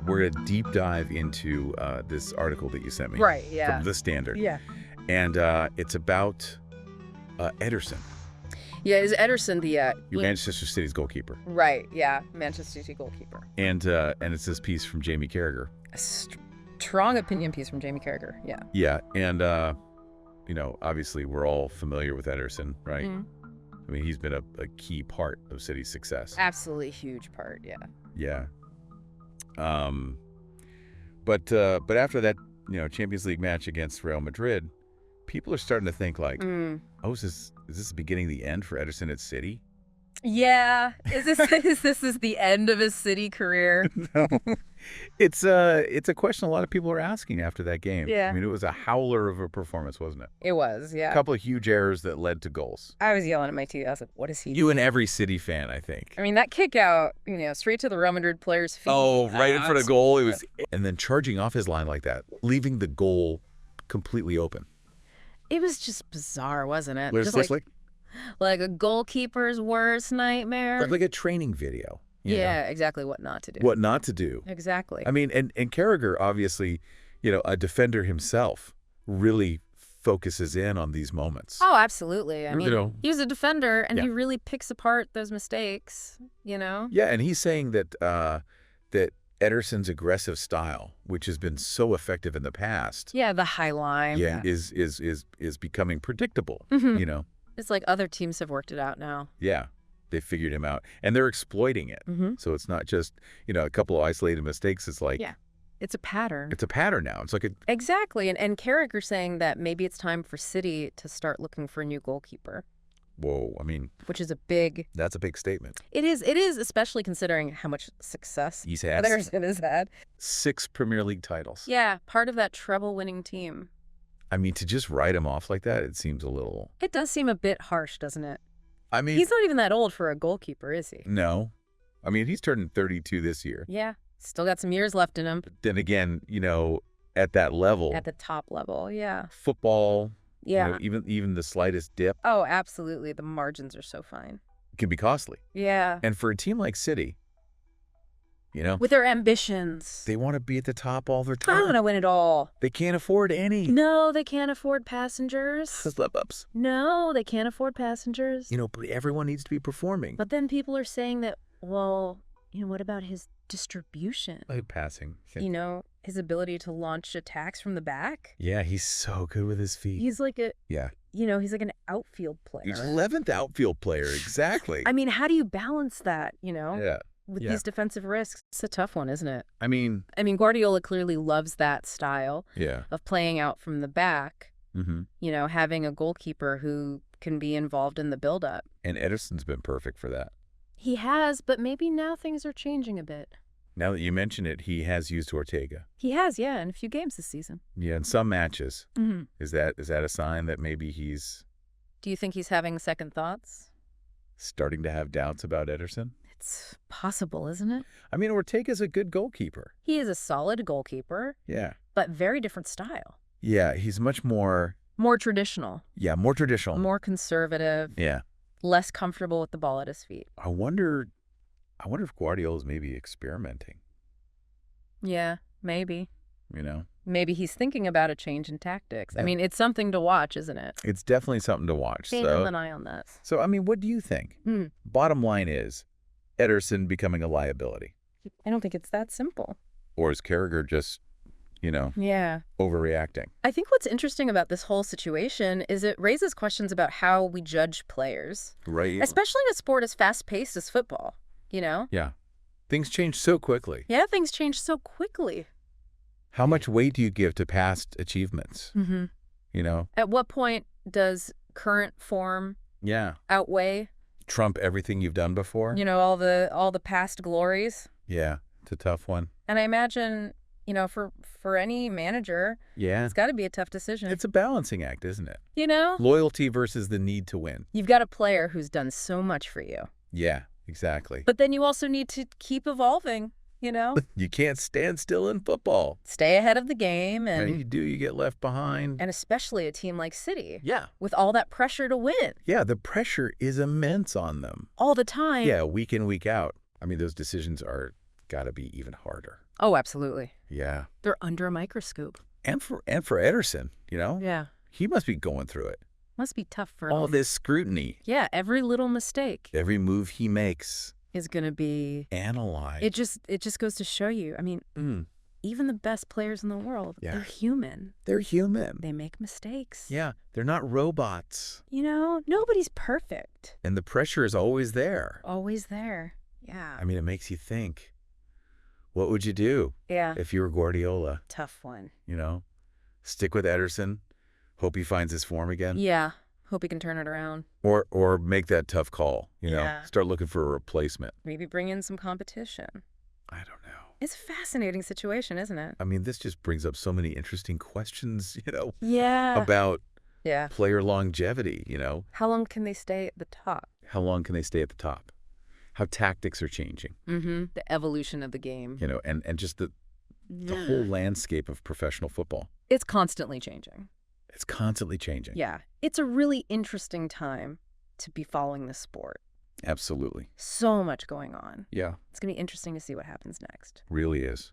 we're a deep dive into this article that you sent me. Right, yeah. From The Standard. Yeah. And it's about Ederson. Yeah, is Ederson the... Manchester City's goalkeeper. Right, yeah. Manchester City goalkeeper. And it's this piece from Jamie Carragher. A strong opinion piece from Jamie Carragher, yeah. Yeah, and, obviously we're all familiar with Ederson, right? Mm. I mean, he's been a key part of City's success. Absolutely huge part, yeah. Yeah. But after that, Champions League match against Real Madrid, people are starting to think like, oh, is this the beginning of the end for Ederson at City? Yeah. Is this the end of his City career? No. It's a question a lot of people are asking after that game. Yeah. I mean, it was a howler of a performance, wasn't it? It was, yeah. A couple of huge errors that led to goals. I was yelling at my TV. I was like, what is he doing? You and every City fan, I think. I mean, that kick out, straight to the Real Madrid player's feet. Oh, right in front of goal. It was, and then charging off his line like that, leaving the goal completely open. It was just bizarre, wasn't it? Just like a goalkeeper's worst nightmare. Like a training video. Yeah, exactly. What not to do. What not to do. Exactly. I mean, and Carragher, obviously, a defender himself, really focuses in on these moments. Oh, absolutely. I mean, he was a defender, and he really picks apart those mistakes, Yeah, and he's saying that that Ederson's aggressive style, which has been so effective in the past. Yeah, the high line. Yeah, is becoming predictable, It's like other teams have worked it out now. Yeah. They figured him out, and they're exploiting it. So it's not just, a couple of isolated mistakes. It's like... Yeah, it's a pattern. It's a pattern now. It's like a... Exactly, and Carragher saying that maybe it's time for City to start looking for a new goalkeeper. Whoa, I mean... Which is a big... That's a big statement. It is, especially considering how much success he's had. Ederson has had. 6 Premier League titles. Yeah, part of that treble-winning team. I mean, to just write him off like that, it seems a little... It does seem a bit harsh, doesn't it? I mean... He's not even that old for a goalkeeper, is he? No. I mean, he's turning 32 this year. Yeah. Still got some years left in him. But then again, at that level... At the top level, yeah. Football... Yeah. Even the slightest dip... Oh, absolutely. The margins are so fine. Can be costly. Yeah. And for a team like City... With their ambitions. They want to be at the top all their They time. want to win it all. They can't afford any. No, they can't afford passengers. Slip-ups. No, they can't afford passengers. But everyone needs to be performing. But then people are saying that, well, what about his distribution? Like passing. His ability to launch attacks from the back? Yeah, he's so good with his feet. He's like a... Yeah. He's like an outfield player. He's 11th outfield player, exactly. I mean, how do you balance that, Yeah. With these defensive risks? It's a tough one, isn't it? I mean, Guardiola clearly loves that style of playing out from the back, having a goalkeeper who can be involved in the build-up. And Ederson's been perfect for that. He has, but maybe now things are changing a bit. Now that you mention it, he has used Ortega. He has, yeah, in a few games this season. Yeah, in some matches. Is that a sign that maybe he's... Do you think he's having second thoughts? Starting to have doubts about Ederson? It's possible, isn't it? I mean, Ortega's a good goalkeeper. He is a solid goalkeeper. Yeah. But very different style. Yeah, he's much more... More traditional. Yeah, more traditional. More conservative. Yeah. Less comfortable with the ball at his feet. I wonder if Guardiola's maybe experimenting. Yeah, maybe. Maybe he's thinking about a change in tactics. Yeah. I mean, it's something to watch, isn't it? It's definitely something to watch. Keep an eye on that. So, I mean, what do you think? Bottom line is, Ederson becoming a liability. I don't think it's that simple. Or is Carragher just, overreacting? I think what's interesting about this whole situation is it raises questions about how we judge players. Right. Especially in a sport as fast-paced as football, Yeah. Things change so quickly. Yeah, things change so quickly. How much weight do you give to past achievements? At what point does current form outweigh trump everything you've done before? All the past glories? Yeah, it's a tough one. And I imagine, for any manager, it's got to be a tough decision. It's a balancing act, isn't it? Loyalty versus the need to win. You've got a player who's done so much for you. Yeah, exactly. But then you also need to keep evolving. You can't stand still in football. Stay ahead of the game. And you do, you get left behind. And especially a team like City. Yeah. With all that pressure to win. Yeah, the pressure is immense on them. All the time. Yeah, week in, week out. I mean, those decisions are got to be even harder. Oh, absolutely. Yeah. They're under a microscope. And for Ederson, Yeah. he must be going through it. Must be tough for all him. this scrutiny. Yeah, every little mistake. Every move he makes is going to be analyzed. It just goes to show you. I mean, even the best players in the world, they're human. They're human. They make mistakes. Yeah, they're not robots. Nobody's perfect. And the pressure is always there. Always there. Yeah. I mean, it makes you think. What would you do if you were Guardiola? Tough one. Stick with Ederson, hope he finds his form again? Yeah. Hope he can turn it around. Or make that tough call, Start looking for a replacement. Maybe bring in some competition. I don't know. It's a fascinating situation, isn't it? I mean, this just brings up so many interesting questions, Yeah. about player longevity, How long can they stay at the top? How long can they stay at the top? How tactics are changing. The evolution of the game. And just the whole landscape of professional football. It's constantly changing. It's constantly changing. Yeah. It's a really interesting time to be following the sport. Absolutely. So much going on. Yeah. It's going to be interesting to see what happens next. Really is.